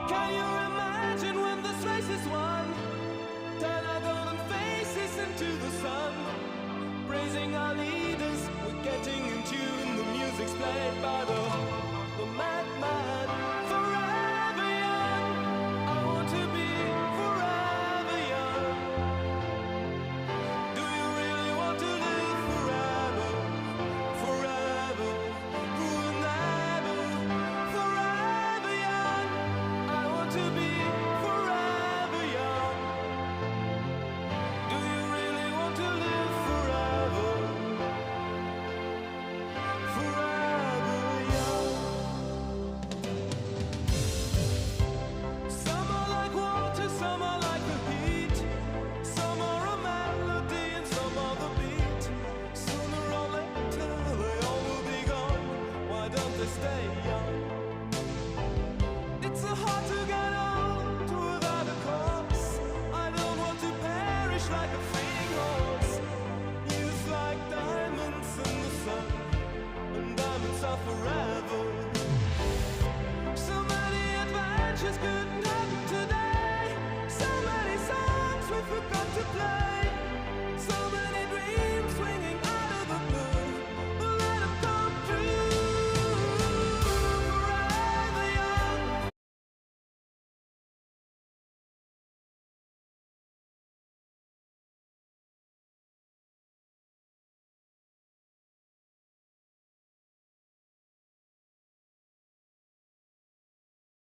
Can you imagine when this race is won? Turn our golden faces into the sun, praising our leaders, we're getting in tune. The music's played by the madman. Forever young, I want to be forever young. Do you really want to live forever? Forever, forever, forever young. I want to be forever young. Do you really want to live forever? Forever young. Some are like water, some are like the heat. Some are a melody and some are the beat. Sooner or later they all will be gone. Why don't they stay young? It's so hard to get old without a cause. I don't want to perish like a fleeing horse. Youth like diamonds in the sun, and diamonds are forever. So many adventures could